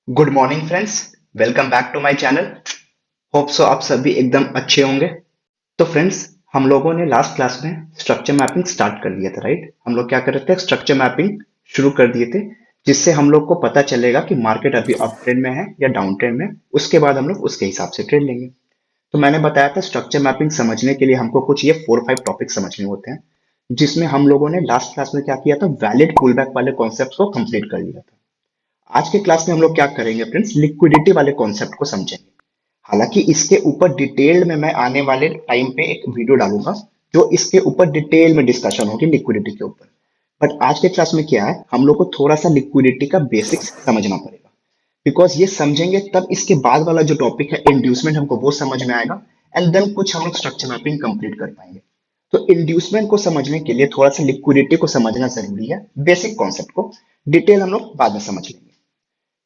Good morning friends. Welcome back to my channel. Hope so आप सभी एकदम अच्छे होंगे। तो फ्रेंड्स, हम लोगों ने लास्ट क्लास में स्ट्रक्चर मैपिंग स्टार्ट कर दिया था, राइट? हम लोग क्या कर रहे थे, स्ट्रक्चर मैपिंग शुरू कर दिए थे, जिससे हम लोग को पता चलेगा कि मार्केट अभी अप ट्रेंड में है या डाउन ट्रेंड में। उसके बाद हम लोग उसके हिसाब से ट्रेड लेंगे। तो मैंने बताया था स्ट्रक्चर मैपिंग समझने के लिए हमको कुछ ये 4-5 टॉपिक समझने होते हैं, जिसमें हम लोगों ने लास्ट क्लास में क्या किया था, वैलिड पुलबैक वाले कॉन्सेप्ट को कंप्लीट कर लिया था। आज के क्लास में हम लोग क्या करेंगे फ्रेंड्स, लिक्विडिटी वाले कॉन्सेप्ट को समझेंगे। हालांकि इसके ऊपर डिटेल में मैं आने वाले टाइम पे एक वीडियो डालूंगा, जो इसके ऊपर डिटेल में डिस्कशन होगी लिक्विडिटी के ऊपर। बट आज के क्लास में क्या है, हम लोग को थोड़ा सा लिक्विडिटी का बेसिक्स समझना पड़ेगा, बिकॉज ये समझेंगे तब इसके बाद वाला जो टॉपिक है इंड्यूसमेंट, हमको वो समझ में आएगा। एंड देन कुछ हम लोग स्ट्रक्चर मैपिंग कंप्लीट कर पाएंगे। तो इंड्यूसमेंट को समझने के लिए थोड़ा सा लिक्विडिटी को समझना जरूरी है। बेसिक कॉन्सेप्ट को डिटेल हम लोग बाद में समझ लेंगे।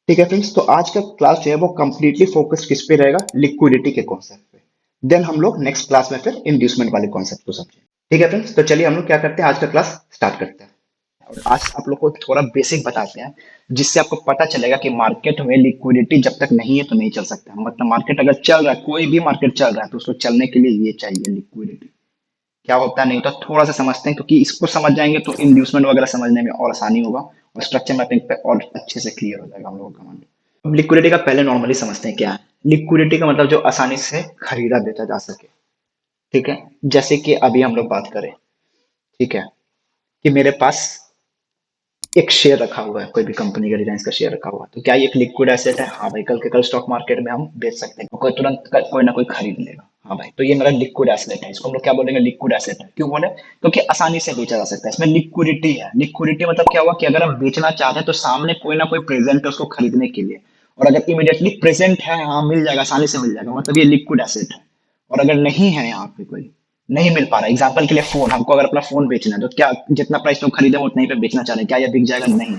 ठीक है फ्रेंड्स, तो आज का क्लास जो है वो कंप्लीटली फोकस किस पे रहेगा, लिक्विडिटी के कॉन्सेप्ट पे। देन हम लोग नेक्स्ट क्लास में फिर इंड्यूसमेंट वाले कॉन्सेप्ट को समझेंगे। ठीक है फ्रेंड्स, तो चलिए हम लोग क्या करते हैं, आज का क्लास स्टार्ट करते हैं। और आज आप लोग को थोड़ा बेसिक बताते हैं, जिससे आपको पता चलेगा कि मार्केट में लिक्विडिटी जब तक नहीं है तो नहीं चल सकता। मतलब मार्केट अगर चल रहा है, कोई भी मार्केट चल रहा है, तो उसको चलने के लिए ये चाहिए, लिक्विडिटी। क्या होता है नहीं होता थोड़ा सा समझते हैं, क्योंकि इसको समझ जाएंगे तो इंड्यूसमेंट वगैरह समझने में और आसानी होगा, और स्ट्रक्चर मैपिंग पे और अच्छे से क्लियर हो जाएगा हम लोगों का माइंड। अब लिक्विडिटी का पहले नॉर्मली समझते हैं क्या है। लिक्विडिटी का मतलब जो आसानी से खरीदा बेचा जा सके। ठीक है, जैसे कि अभी हम लोग बात करें, ठीक है, कि मेरे पास एक शेयर रखा हुआ है, कोई भी कंपनी का, रिलायंस का शेयर रखा हुआ है, तो क्या ये एक लिक्विड एसेट है? हाँ भाई, कल के कल स्टॉक मार्केट में हम बेच सकते हैं, कोई तुरंत कोई ना कोई खरीद लेगा। हाँ भाई, तो ये मेरा लिक्विड एसेट है, इसको हम लोग क्या बोलेंगे, लिक्विड एसेट है। क्यों बोले? क्योंकि आसानी से बेचा जा सकता है, इसमें लिक्विडिटी है। लिक्विडिटी मतलब क्या हुआ कि अगर हम बेचना चाहते हैं तो सामने कोई ना कोई प्रेजेंट है उसको खरीदने के लिए, और अगर इमीडिएटली प्रेजेंट है, हाँ मिल जाएगा, आसानी से मिल जाएगा, मतलब ये लिक्विड एसेट है। और अगर नहीं है, यहाँ पे कोई नहीं मिल पा रहा, एग्जाम्पल के लिए फोन, हमको अगर अपना फोन बेचना है तो क्या जितना प्राइस में खरीदे वो उतना ही पे बेचना चाह रहे हैं, क्या ये बिक जाएगा? नहीं,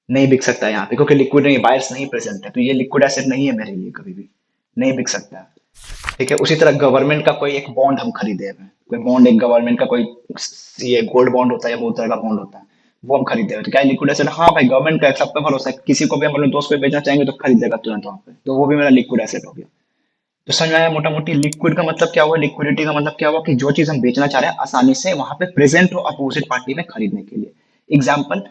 नहीं बिक सकता है यहाँ पे, क्योंकि लिक्विड नहीं, बायर्स नहीं प्रेजेंट है, तो ये लिक्विड एसेट नहीं है मेरे लिए, कभी भी नहीं बिक सकता है। ठीक है, उसी तरह गवर्नमेंट का कोई एक बॉन्ड हम खरीदे हैं, कोई बॉन्ड, एक गवर्नमेंट का कोई, ये गोल्ड बॉन्ड होता है या बहुत तरह का बॉन्ड होता है, वो हम खरीदे हैं, तो क्या लिक्विड एसेट? हाँ भाई, गवर्नमेंट का सब पे भरोसा है, किसी को भी हम अपने दोस्त को बेचना चाहेंगे तो खरीदेगा तुरंत वहां पे, तो वो भी मेरा लिक्विड एसेट हो गया। तो समझ में आया मोटा मोटी लिक्विड का मतलब क्या हुआ, लिक्विडिटी का मतलब क्या हुआ कि जो चीज हम बेचना चाह रहे हैं आसानी से वहां पे प्रेजेंट हो अपोजिट पार्टी में खरीदने के लिए। एग्जाम्पल,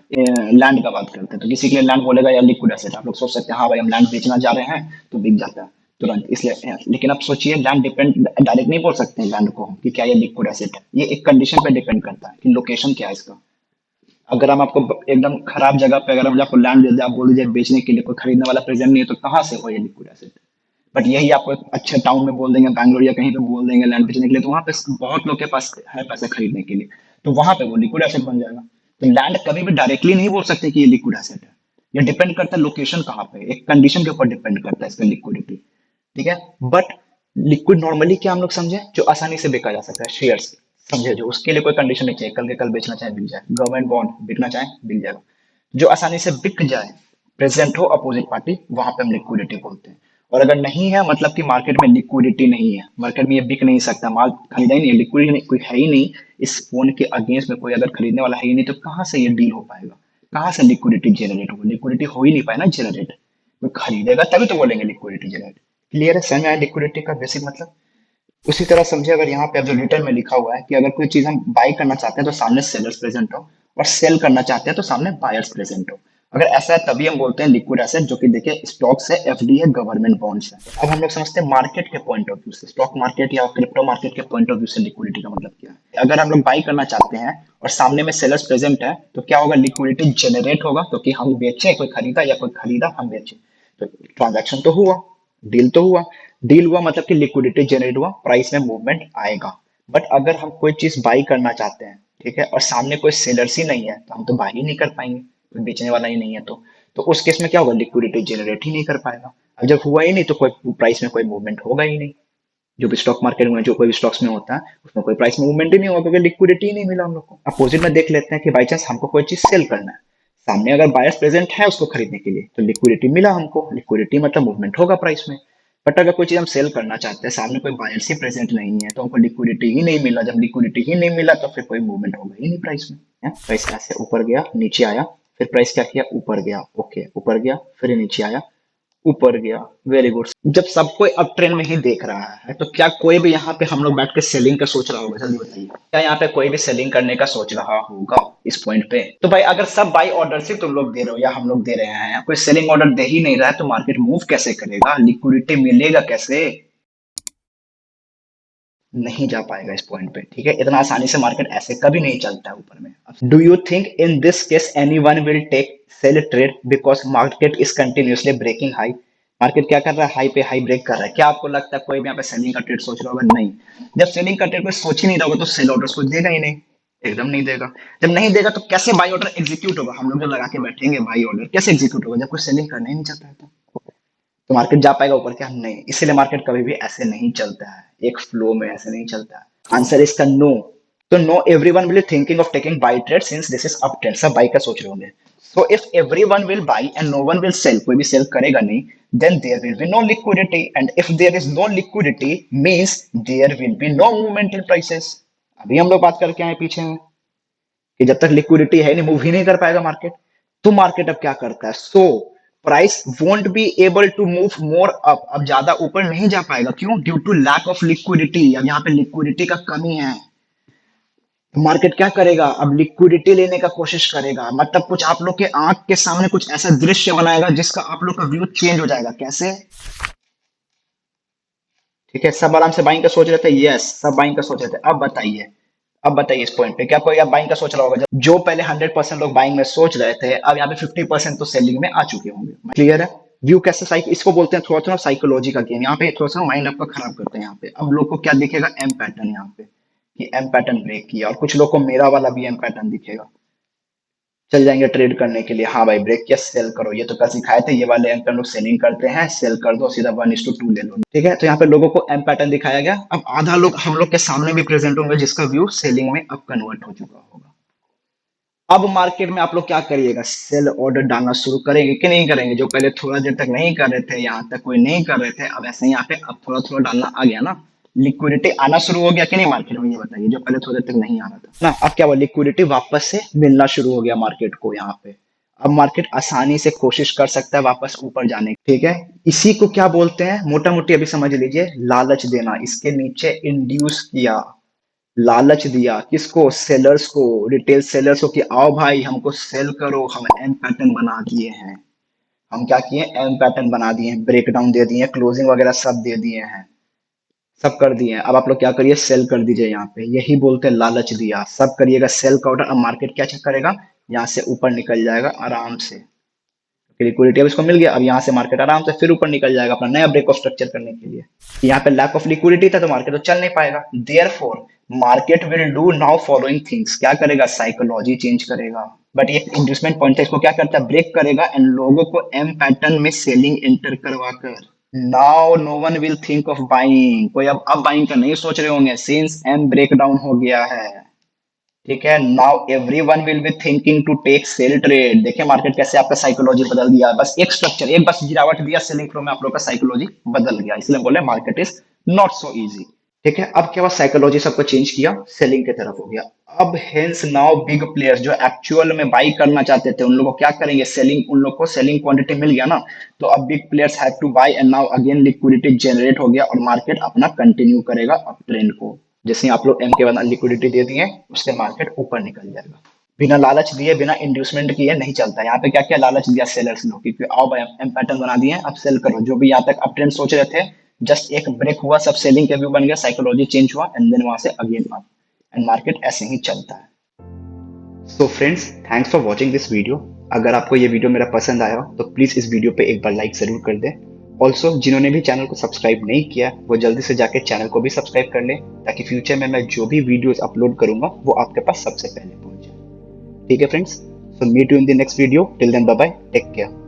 लैंड का बात करते हैं, तो किसी के लिए लैंड बोलेगा यार लिक्विड एसेट, आप लोग सोच सकते हैं हाँ भाई हम लैंड बेचना जा रहे हैं, तो बिक जाता है तुरंत, इसलिए। लेकिन आप सोचिए, लैंड डिपेंड, डायरेक्ट नहीं बोल सकते हैं लैंड को कि क्या ये लिक्विड एसेट है, ये एक कंडीशन पे डिपेंड करता है कि लोकेशन क्या है इसका। अगर हम आपको एकदम खराब जगह पे अगर हम आपको लैंड दे दे, आप बोल दीजिए बेचने के लिए, कोई खरीदने वाला प्रेजेंट नहीं है, तो कहाँ से हो ये लिक्विड एसेट? बट यही आपको एक अच्छे टाउन में बोल देंगे, बैंगलोर या कहीं पे बोल देंगे लैंड बेचने के लिए, तो वहां पे बहुत लोग के पास है पैसे खरीदने के लिए, तो वहां पे वो लिक्विड एसेट बन जाएगा। तो लैंड कभी भी डायरेक्टली नहीं बोल सकते कि ये लिक्विड एसेट है, ये डिपेंड करता है लोकेशन कहाँ पे, एक कंडीशन के ऊपर डिपेंड करता है इसका लिक्विडिटी। ठीक है, बट लिक्विड नॉर्मली क्या हम लोग समझे, जो आसानी से बेचा जा सकता है, शेयर्स समझे, जो उसके लिए कोई कंडीशन नहीं चाहिए, कल के कल बेचना चाहे बिक जाए, गवर्नमेंट बॉन्ड बिकना चाहे बिक जाएगा, जो आसानी से बिक जाए, प्रेजेंट हो अपोजिट पार्टी, वहां पे हम लिक्विडिटी बोलते हैं। और अगर नहीं है, मतलब कि मार्केट में लिक्विडिटी नहीं है, मार्केट में ये बिक नहीं सकता, माल खरीदा ही नहीं है, लिक्विडिटी कोई है ही नहीं, इस फोन के अगेंस्ट में कोई अगर खरीदने वाला है ही नहीं, तो कहाँ से ये डील हो पाएगा, कहाँ से लिक्विडिटी जनरेट होगा? लिक्विडिटी हो ही नहीं पाए ना जनरेट, कोई खरीदेगा तभी तो बोलेंगे लिक्विडिटी जनरेट। क्लियर है, समझ में आया लिक्विडिटी का बेसिक मतलब? उसी तरह समझे, अगर यहाँ पे अब जो रिटर्न में लिखा हुआ है कि अगर कोई चीज हम बाई करना चाहते हैं तो सामने सेलर्स प्रेजेंट हो, और सेल करना चाहते हैं तो सामने बायर्स प्रेजेंट हो। अगर ऐसा है तभी हम बोलते हैं लिक्विड एसेट, जो कि देखिए स्टॉक्स है, एफडी है, गवर्नमेंट बॉन्ड्स है। अब हम लोग समझते हैं मार्केट के पॉइंट ऑफ व्यू से, स्टॉक मार्केट या क्रिप्टो मार्केट के पॉइंट ऑफ व्यू से लिक्विडिटी का मतलब क्या है। अगर हम लोग बाई करना चाहते हैं और सामने में सेलर्स प्रेजेंट है, तो क्या होगा, लिक्विडिटी जनरेट होगा, क्योंकि हम बेचे, कोई खरीदा, या कोई खरीदा हम बेचे, तो ट्रांजैक्शन तो हुआ, डील तो हुआ। डील हुआ मतलब कि लिक्विडिटी जनरेट हुआ, प्राइस में मूवमेंट आएगा। बट अगर हम कोई चीज बाई करना चाहते हैं, ठीक है, और सामने कोई सेलर्स ही नहीं है, तो हम तो बाई ही नहीं कर पाएंगे, कोई बेचने वाला ही नहीं है, तो उस केस में क्या होगा, लिक्विडिटी जनरेट ही नहीं कर पाएगा। अब जब हुआ ही नहीं तो कोई प्राइस में कोई मूवमेंट होगा ही नहीं। जो भी स्टॉक मार्केट में, जो कोई भी स्टॉक्स में होता है, उसमें कोई प्राइस मूवमेंट ही नहीं होगा, क्योंकि लिक्विडिटी ही नहीं मिला हम लोग को। अपोजिट में देख लेते हैं कि बाई चांस हमको कोई चीज सेल करना है, सामने अगर बायर्स प्रेजेंट है उसको खरीदने के लिए, तो लिक्विडिटी मिला हमको, लिक्विडिटी मतलब मूवमेंट होगा प्राइस में। बट अगर कोई चीज हम सेल करना चाहते हैं, सामने कोई बायर्स ही प्रेजेंट नहीं है, तो हमको लिक्विडिटी ही नहीं मिला, जब लिक्विडिटी ही नहीं मिला तो फिर कोई मूवमेंट होगा ही नहीं प्राइस में, है? प्राइस ऐसे ऊपर गया नीचे आया, फिर प्राइस क्या किया, ऊपर गया, ओके ऊपर गया, फिर नीचे आया, ऊपर गया, वेरी गुड। जब सब कोई अप ट्रेंड में ही देख रहा है तो क्या कोई भी यहाँ पे हम लोग बैठ के सेलिंग का सोच रहा होगा, जल्दी बताइए, क्या यहाँ पे कोई भी सेलिंग करने का सोच रहा होगा इस पॉइंट पे? तो भाई अगर सब बाई ऑर्डर सिर्फ तुम लोग दे रहे हो या हम लोग दे रहे हैं, कोई सेलिंग ऑर्डर दे ही नहीं रहा है, तो मार्केट मूव कैसे करेगा, लिक्विडिटी मिलेगा कैसे? नहीं जा पाएगा इस पॉइंट पे, ठीक है? इतना आसानी से मार्केट ऐसे कभी नहीं चलता है ऊपर में। Do you think in this case anyone will take sell trade because market is continuously breaking high? Market क्या कर रहा है, हाई पे हाई ब्रेक कर रहा है, क्या आपको लगता है कोई भी यहाँ पे सेलिंग का ट्रेड सोच रहा होगा? नहीं। जब सेलिंग का ट्रेड कोई सोच ही नहीं रहा होगा तो सेल ऑर्डर्स को देगा ही नहीं, एकदम नहीं देगा। जब नहीं देगा तो कैसे बाई ऑर्डर एग्जीक्यूट होगा? हम लोग जो लगा के बैठेंगे बाई ऑर्डर, कैसे एग्जीक्यूट होगा जब कोई सेलिंग करना ही नहीं चाहता है? तो मार्केट जा पाएगा ऊपर? क्या नहीं। इसीलिए मार्केट कभी भी ऐसे नहीं चलता है, एक फ्लो में ऐसे नहीं चलता है। आंसर इसका नो। तो no, everyone will thinking of taking buy trade since this is up trend, सब बाय का सोच रहे होंगे। So if everyone will buy and no one will sell, कोई भी सेल करेगा नहीं, then there will be no liquidity, and if there is no liquidity means there will be no movement in prices. अभी हम लोग बात करके आए पीछे में कि जब तक लिक्विडिटी है नहीं, मूव ही नहीं कर पाएगा मार्केट। तो मार्केट अब क्या करता है, so price won't be able to move more up, अब ज्यादा ऊपर नहीं जा पाएगा, क्यों? Due to lack of liquidity, अब यहाँ पे लिक्विडिटी का कमी है। तो मार्केट क्या करेगा, अब लिक्विडिटी लेने का कोशिश करेगा, मतलब कुछ आप लोग के आंख के सामने कुछ ऐसा दृश्य बनाएगा जिसका आप लोग का व्यू चेंज हो जाएगा। कैसे? ठीक है, सब आराम से बाइंग का सोच रहे थे, यस सब बाइंग का सोच रहे थे। अब बताइए इस पॉइंट पे क्या कोई अब बाइंग का सोच रहा होगा? जो पहले 100% लोग बाइंग में सोच रहे थे, अब यहाँ पे 50% तो सेलिंग में आ चुके होंगे। क्लियर है? व्यू कैसे साइक, इसको बोलते हैं थोड़ा थोड़ा साइकोलॉजी का गेम। यहाँ पे थोड़ा सा माइंड आपका खराब करते हैं। यहाँ पे अब लोग को क्या दिखेगा, एम पैटर्न, यहाँ पे कि एम पैटर्न ब्रेक किया, और कुछ लोग को मेरा वाला भी एम पैटर्न दिखेगा, चल जाएंगे ट्रेड करने के लिए। हाँ भाई ब्रेक किया, सेल करो, ये तो कल सिखाए थे, ये वाले एम पैटर्न लोग सेलिंग करते हैं, सेल कर दो सीधा 1:2 ले लो। ठीक है, तो यहाँ पे लोगों को एम पैटर्न दिखाया गया। अब आधा लोग हम लोग के सामने भी प्रेजेंट होंगे जिसका व्यू सेलिंग में अब कन्वर्ट हो चुका होगा। अब मार्केट में आप लोग क्या करिएगा, सेल ऑर्डर डालना शुरू करेंगे कि नहीं करेंगे? जो पहले थोड़ा देर तक नहीं कर रहे थे, यहाँ तक कोई नहीं कर रहे थे, अब ऐसे ही यहाँ पे अब थोड़ा थोड़ा डालना आ गया ना, लिक्विडिटी आना शुरू हो गया कि नहीं मार्केट में? ये बताइए, जो पहले थोड़ी देर तक नहीं आ रहा था ना, अब क्या हुआ, लिक्विडिटी वापस से मिलना शुरू हो गया मार्केट को यहाँ पे। अब मार्केट आसानी से कोशिश कर सकता है वापस ऊपर जाने की। ठीक है, इसी को क्या बोलते हैं, मोटा मोटी अभी समझ लीजिए, लालच देना। इसके नीचे इंड्यूस किया, लालच दिया किसको, सेलर्स को, रिटेल सेलर्स को कि आओ भाई हमको सेल करो, हम एम पैटर्न बना दिए हैं। हम क्या किए, एम पैटर्न बना दिए हैं, ब्रेक डाउन दे दिए हैं, क्लोजिंग वगैरह सब दे दिए हैं, सब कर दिए हैं। अब आप लोग क्या करिए, सेल कर दीजिए। यहाँ पे यही बोलते हैं लालच दिया, सब करिएगा सेल का ऑर्डर। अब मार्केट क्या करेगा, यहाँ से ऊपर निकल जाएगा आराम से, लिक्विडिटी अब इसको मिल गया। अब यहाँ से मार्केट आराम से फिर ऊपर निकल जाएगा अपना नया ब्रेक ऑफ स्ट्रक्चर करने के लिए। यहाँ पे लैक ऑफ लिक्विडिटी था तो मार्केट तो चल नहीं पाएगा। Therefore market will do now following things, क्या करेगा, साइकोलॉजी चेंज करेगा। बट ये इंड्यूसमेंट पॉइंट है, इसको क्या करता है, ब्रेक करेगा एंड लोगों को एम पैटर्न में सेलिंग एंटर करवाकर, now no one will think of buying, कोई अब बाइंग का नहीं सोच रहे होंगे सिंस एम ब्रेक डाउन हो गया है। ठीक है, now everyone will be thinking to take sell trade. देखिए मार्केट कैसे आपका साइकोलॉजी बदल दिया, बस एक स्ट्रक्चर, एक बस गिरावट दिया सेलिंग फ्लो में, आप लोग का साइकोलॉजी बदल गया। इसलिए बोले market is not so easy. ठीक है, अब क्या हुआ, साइकोलॉजी सबको चेंज किया, सेलिंग की तरफ हो गया। अब हेंस नाउ बिग प्लेयर्स जो एक्चुअल में बाई करना चाहते थे, उन लोगों को क्या करेंगे, सेलिंग, उन लोग को सेलिंग क्वांटिटी मिल गया ना, तो अब big players have two by and now again liquidity generate हो गया और मार्केट अपना कंटिन्यू करेगा अप ट्रेंड को। जैसे आप लोग एम के बाद लिक्विडिटी दे दिए, उससे मार्केट ऊपर निकल जाएगा। बिना लालच दिए, बिना इंड्यूसमेंट किए नहीं चलता। यहाँ पे क्या क्या लालच दिया सेलर्स लोग कि आओ भाई एम पैटर्न बना दिए, अब सेल करो। जो भी यहाँ तक अप ट्रेंड सोच रहे थे, जस्ट एक ब्रेक हुआ, सब सेलिंग के व्यू बन गया, साइकोलॉजी चेंज हुआ एंड देन वहां से अगेन अप, एंड मार्केट ऐसे ही चलता है। So friends, thanks for watching this video. अगर आपको ये वीडियो मेरा पसंद आया हो तो प्लीज इस वीडियो पे एक बार लाइक जरूर कर दें। ऑल्सो जिन्होंने भी चैनल को सब्सक्राइब नहीं किया वो जल्दी से जाके चैनल को भी सब्सक्राइब कर लें, ताकि फ्यूचर में मैं जो भी वीडियोस अपलोड करूंगा वो आपके पास सबसे पहले पहुंच जाए। ठीक है friends, so meet you in the next video, till then bye bye, take care.